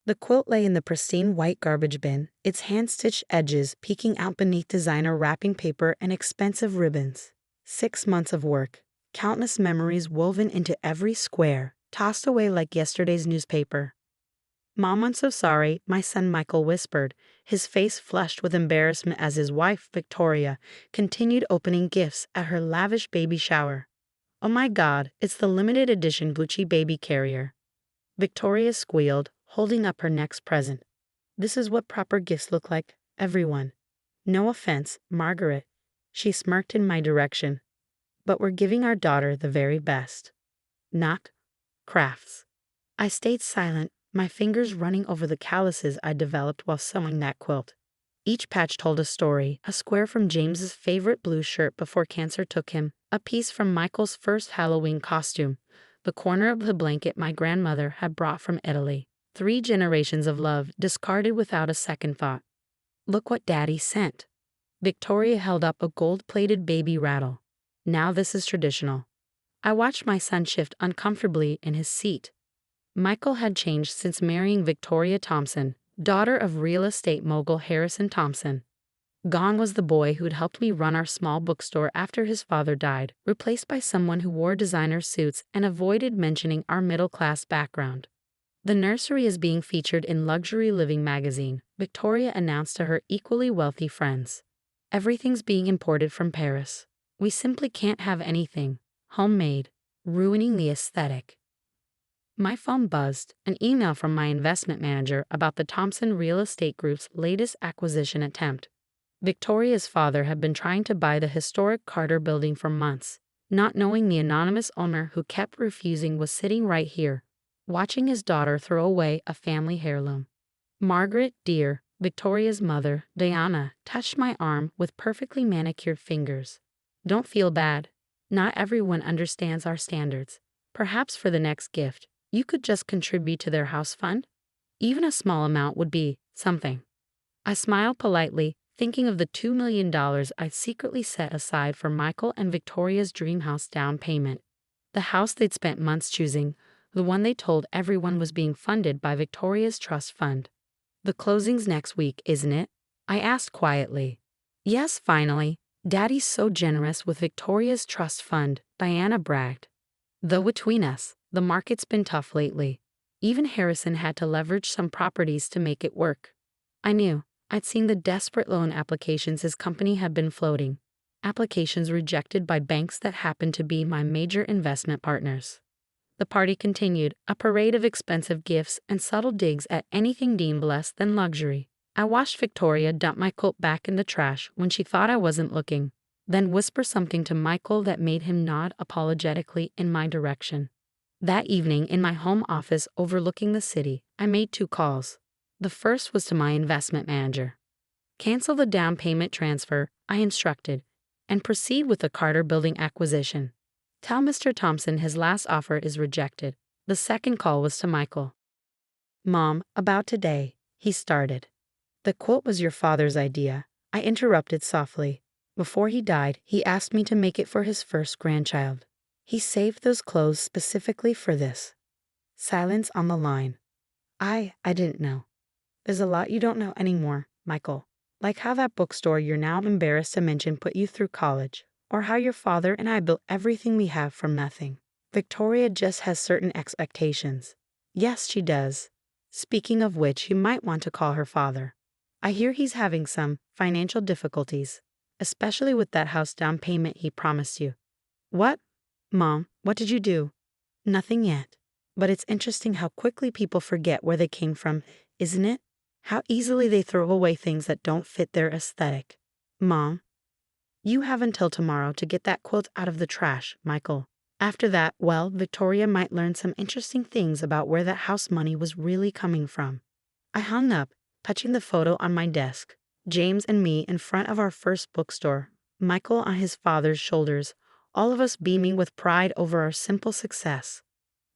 The quilt lay in the pristine white garbage bin, its hand-stitched edges peeking out beneath designer wrapping paper and expensive ribbons. 6 months of work, countless memories woven into every square, tossed away like yesterday's newspaper. "Mom, I'm so sorry," my son Michael whispered, his face flushed with embarrassment as his wife, Victoria, continued opening gifts at her lavish baby shower. "Oh my God, it's the limited edition Gucci baby carrier," Victoria squealed, holding up her next present. "This is what proper gifts look like, everyone. No offense, Margaret," she smirked in my direction, "but we're giving our daughter the very best. Not crafts." I stayed silent, my fingers running over the calluses I developed while sewing that quilt. Each patch told a story: a square from James's favorite blue shirt before cancer took him, a piece from Michael's first Halloween costume, the corner of the blanket my grandmother had brought from Italy. 3 generations of love discarded without a second thought. "Look what Daddy sent." Victoria held up a gold-plated baby rattle. "Now this is traditional." I watched my son shift uncomfortably in his seat. Michael had changed since marrying Victoria Thompson, daughter of real estate mogul Harrison Thompson. Gone was the boy who'd helped me run our small bookstore after his father died, replaced by someone who wore designer suits and avoided mentioning our middle-class background. "The nursery is being featured in Luxury Living magazine," Victoria announced to her equally wealthy friends. "Everything's being imported from Paris. We simply can't have anything homemade, ruining the aesthetic." My phone buzzed, an email from my investment manager about the Thompson Real Estate Group's latest acquisition attempt. Victoria's father had been trying to buy the historic Carter building for months, not knowing the anonymous owner who kept refusing was sitting right here, watching his daughter throw away a family heirloom. "Margaret, dear," Victoria's mother, Diana, touched my arm with perfectly manicured fingers. "Don't feel bad. Not everyone understands our standards. Perhaps for the next gift, you could just contribute to their house fund? Even a small amount would be something." I smiled politely, thinking of the $2 million I'd secretly set aside for Michael and Victoria's dream house down payment. The house they'd spent months choosing, the one they told everyone was being funded by Victoria's trust fund. "The closing's next week, isn't it?" I asked quietly. "Yes, finally. Daddy's so generous with Victoria's trust fund," Diana bragged. "Though between us, the market's been tough lately. Even Harrison had to leverage some properties to make it work." I knew. I'd seen the desperate loan applications his company had been floating. Applications rejected by banks that happened to be my major investment partners. The party continued, a parade of expensive gifts and subtle digs at anything deemed less than luxury. I watched Victoria dump my coat back in the trash when she thought I wasn't looking, then whisper something to Michael that made him nod apologetically in my direction. That evening, in my home office overlooking the city, I made 2 calls. The first was to my investment manager. "Cancel the down payment transfer," I instructed, "and proceed with the Carter building acquisition. Tell Mr. Thompson his last offer is rejected." The second call was to Michael. "Mom, about today," he started. "The quilt was your father's idea," I interrupted softly. "Before he died, he asked me to make it for his first grandchild. He saved those clothes specifically for this." Silence on the line. I didn't know. "There's a lot you don't know anymore, Michael. Like how that bookstore you're now embarrassed to mention put you through college, or how your father and I built everything we have from nothing. Victoria just has certain expectations." "Yes, she does. Speaking of which, you might want to call her father. I hear he's having some financial difficulties, especially with that house down payment he promised you." "What? Mom, what did you do?" "Nothing yet. But it's interesting how quickly people forget where they came from, isn't it? How easily they throw away things that don't fit their aesthetic." "Mom, you have until tomorrow to get that quilt out of the trash, Michael. After that, well, Victoria might learn some interesting things about where that house money was really coming from." I hung up, touching the photo on my desk. James and me in front of our first bookstore, Michael on his father's shoulders, all of us beaming with pride over our simple success.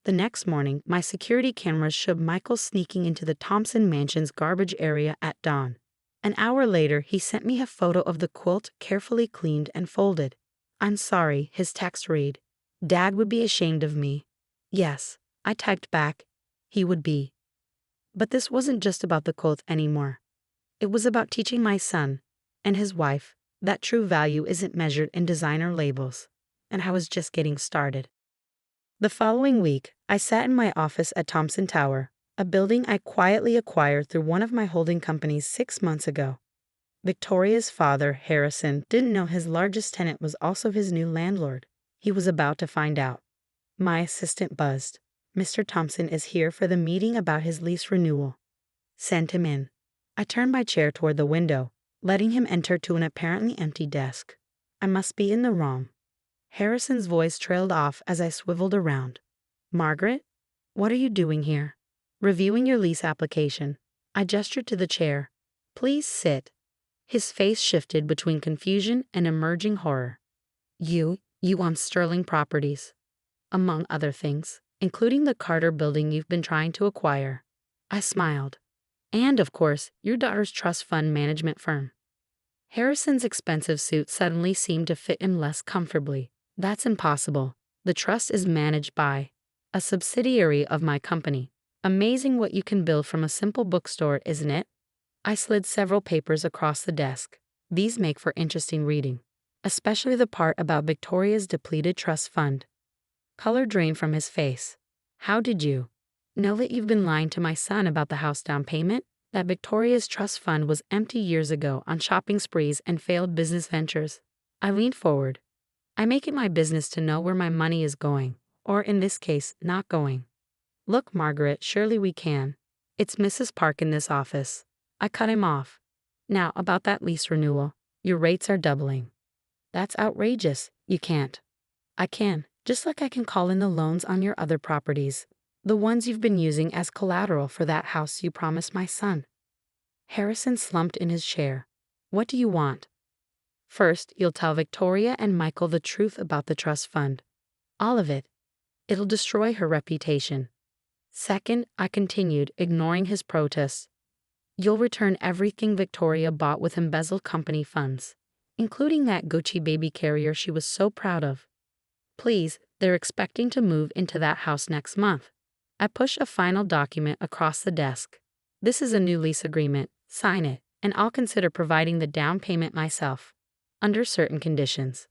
The next morning, my security cameras showed Michael sneaking into the Thompson Mansion's garbage area at dawn. An hour later, he sent me a photo of the quilt carefully cleaned and folded. "I'm sorry," his text read. "Dad would be ashamed of me." Yes, I typed back. He would be. But this wasn't just about the quilt anymore. It was about teaching my son and his wife that true value isn't measured in designer labels. And I was just getting started. The following week, I sat in my office at Thompson Tower, a building I quietly acquired through one of my holding companies 6 months ago. Victoria's father, Harrison, didn't know his largest tenant was also his new landlord. He was about to find out. My assistant buzzed. "Mr. Thompson is here for the meeting about his lease renewal. Send him in." I turned my chair toward the window, letting him enter to an apparently empty desk. I must be in the wrong. Harrison's voice trailed off as I swiveled around. "Margaret? What are you doing here?" "Reviewing your lease application." I gestured to the chair. "Please sit." His face shifted between confusion and emerging horror. You own Sterling Properties. Among other things, including the Carter building you've been trying to acquire." I smiled. "And, of course, your daughter's trust fund management firm." Harrison's expensive suit suddenly seemed to fit him less comfortably. "That's impossible. The trust is managed by a subsidiary of my company. Amazing what you can build from a simple bookstore, isn't it?" I slid several papers across the desk. These make for interesting reading, especially the part about Victoria's depleted trust fund. Color drained from his face. "How did you know that you've been lying to my son about the house down payment? That Victoria's trust fund was empty years ago on shopping sprees and failed business ventures." I leaned forward. "I make it my business to know where my money is going, or in this case, not going." "Look, Margaret, surely we can. It's Mrs. Park in this office." I cut him off. "Now, about that lease renewal. Your rates are doubling." "That's outrageous. You can't." "I can, just like I can call in the loans on your other properties. The ones you've been using as collateral for that house you promised my son." Harrison slumped in his chair. "What do you want?" "First, you'll tell Victoria and Michael the truth about the trust fund. All of it. It'll destroy her reputation." "Second," I continued, ignoring his protests, "you'll return everything Victoria bought with embezzled company funds, including that Gucci baby carrier she was so proud of. Please, they're expecting to move into that house next month." I pushed a final document across the desk. "This is a new lease agreement. Sign it, and I'll consider providing the down payment myself. Under certain conditions."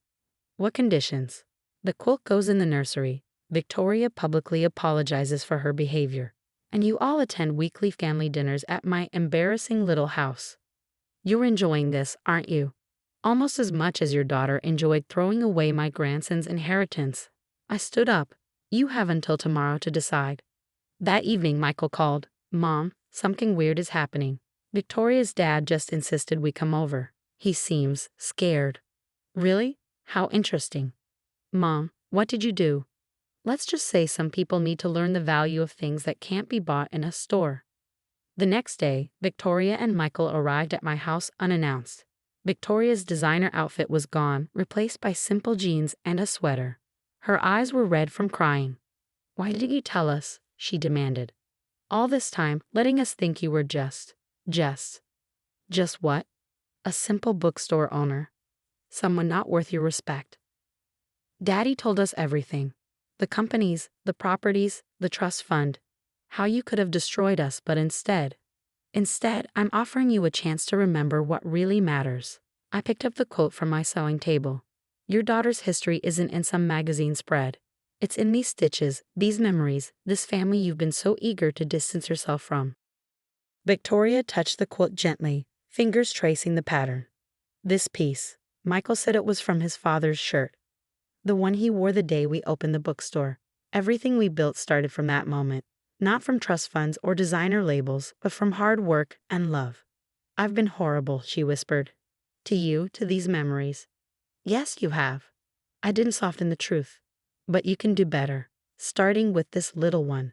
"What conditions?" "The quilt goes in the nursery. Victoria publicly apologizes for her behavior. And you all attend weekly family dinners at my embarrassing little house. You're enjoying this, aren't you? Almost as much as your daughter enjoyed throwing away my grandson's inheritance." I stood up. "You have until tomorrow to decide." That evening, Michael called. "Mom, something weird is happening. Victoria's dad just insisted we come over. He seems scared." "Really? How interesting." "Mom, what did you do?" "Let's just say some people need to learn the value of things that can't be bought in a store." The next day, Victoria and Michael arrived at my house unannounced. Victoria's designer outfit was gone, replaced by simple jeans and a sweater. Her eyes were red from crying. "Why didn't you tell us?" she demanded. "All this time, letting us think you were just what?" "A simple bookstore owner. Someone not worth your respect." "Daddy told us everything. The companies, the properties, the trust fund. How you could have destroyed us, but instead, I'm offering you a chance to remember what really matters." I picked up the quote from my sewing table. "Your daughter's history isn't in some magazine spread. It's in these stitches, these memories, this family you've been so eager to distance yourself from." Victoria touched the quilt gently, fingers tracing the pattern. "This piece, Michael said it was from his father's shirt. The one he wore the day we opened the bookstore. Everything we built started from that moment. Not from trust funds or designer labels, but from hard work and love." "I've been horrible," she whispered. "To you, to these memories." "Yes, you have." I didn't soften the truth. "But you can do better, starting with this little one."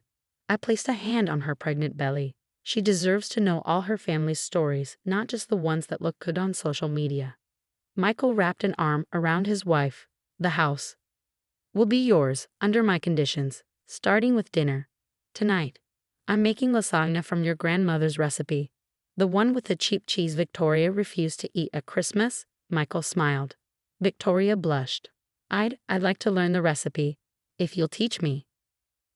I placed a hand on her pregnant belly. "She deserves to know all her family's stories, not just the ones that look good on social media." Michael wrapped an arm around his wife. "The house will be yours, under my conditions, starting with dinner. Tonight, I'm making lasagna from your grandmother's recipe. The one with the cheap cheese Victoria refused to eat at Christmas." Michael smiled. Victoria blushed. I'd like to learn the recipe, if you'll teach me."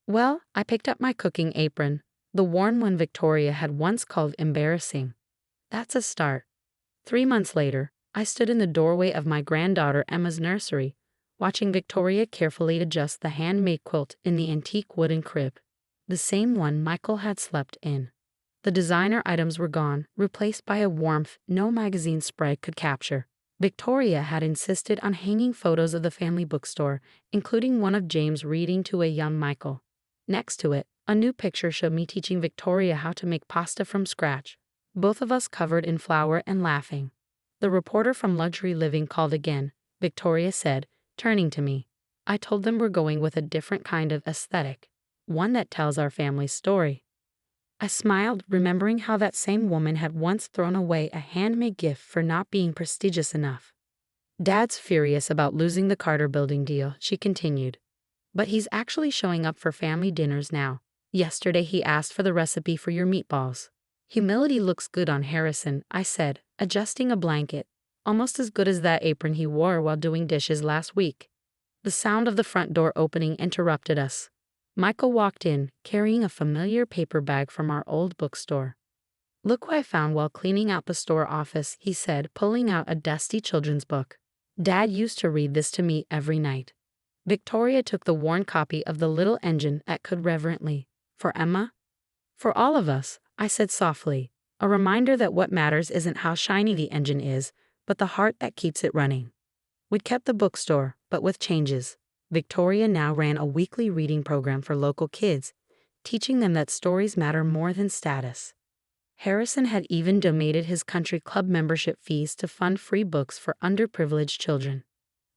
"Well," I picked up my cooking apron. the worn one Victoria had once called embarrassing. That's a start. 3 months later, I stood in the doorway of my granddaughter Emma's nursery, watching Victoria carefully adjust the handmade quilt in the antique wooden crib, the same one Michael had slept in. The designer items were gone, replaced by a warmth no magazine spread could capture. Victoria had insisted on hanging photos of the family bookstore, including one of James reading to a young Michael. Next to it, a new picture showed me teaching Victoria how to make pasta from scratch, both of us covered in flour and laughing. The reporter from Luxury Living called again, Victoria said, turning to me. I told them we're going with a different kind of aesthetic, one that tells our family's story. I smiled, remembering how that same woman had once thrown away a handmade gift for not being prestigious enough. Dad's furious about losing the Carter Building deal, she continued. But he's actually showing up for family dinners now. Yesterday he asked for the recipe for your meatballs. Humility looks good on Harrison, I said, adjusting a blanket, almost as good as that apron he wore while doing dishes last week. The sound of the front door opening interrupted us. Michael walked in, carrying a familiar paper bag from our old bookstore. Look what I found while cleaning out the store office, he said, pulling out a dusty children's book. Dad used to read this to me every night. Victoria took the worn copy of The Little Engine that could reverently. For Emma? For all of us, I said softly, a reminder that what matters isn't how shiny the engine is, but the heart that keeps it running. We'd kept the bookstore, but with changes. Victoria now ran a weekly reading program for local kids, teaching them that stories matter more than status. Harrison had even donated his country club membership fees to fund free books for underprivileged children.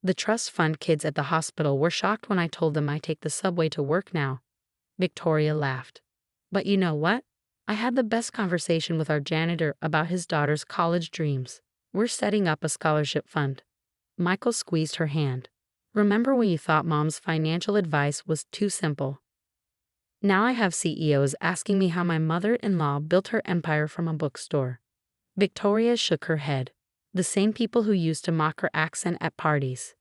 The trust fund kids at the hospital were shocked when I told them I take the subway to work now. Victoria laughed. But you know what? I had the best conversation with our janitor about his daughter's college dreams. We're setting up a scholarship fund. Michael squeezed her hand. Remember when you thought Mom's financial advice was too simple? Now I have CEOs asking me how my mother-in-law built her empire from a bookstore. Victoria shook her head. The same people who used to mock her accent at parties.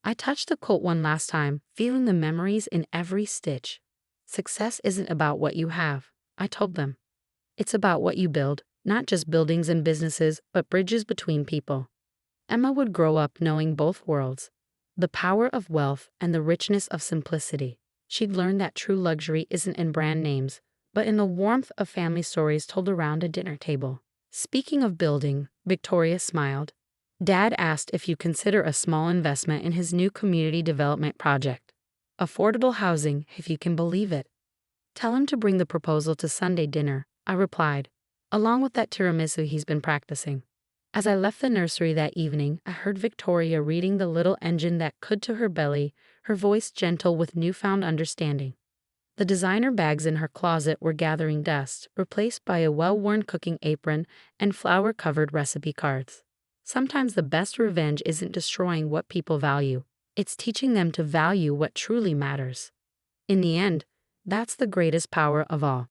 I touched the quilt one last time, feeling the memories in every stitch. Success isn't about what you have, I told them. It's about what you build, not just buildings and businesses, but bridges between people. Emma would grow up knowing both worlds, the power of wealth and the richness of simplicity. She'd learned that true luxury isn't in brand names, but in the warmth of family stories told around a dinner table. Speaking of building, Victoria smiled. Dad asked if you consider a small investment in his new community development project. Affordable housing, if you can believe it. Tell him to bring the proposal to Sunday dinner, I replied, along with that tiramisu he's been practicing. As I left the nursery that evening, I heard Victoria reading The Little Engine That Could to her belly, her voice gentle with newfound understanding. The designer bags in her closet were gathering dust, replaced by a well-worn cooking apron and flour-covered recipe cards. Sometimes the best revenge isn't destroying what people value, it's teaching them to value what truly matters. In the end, that's the greatest power of all.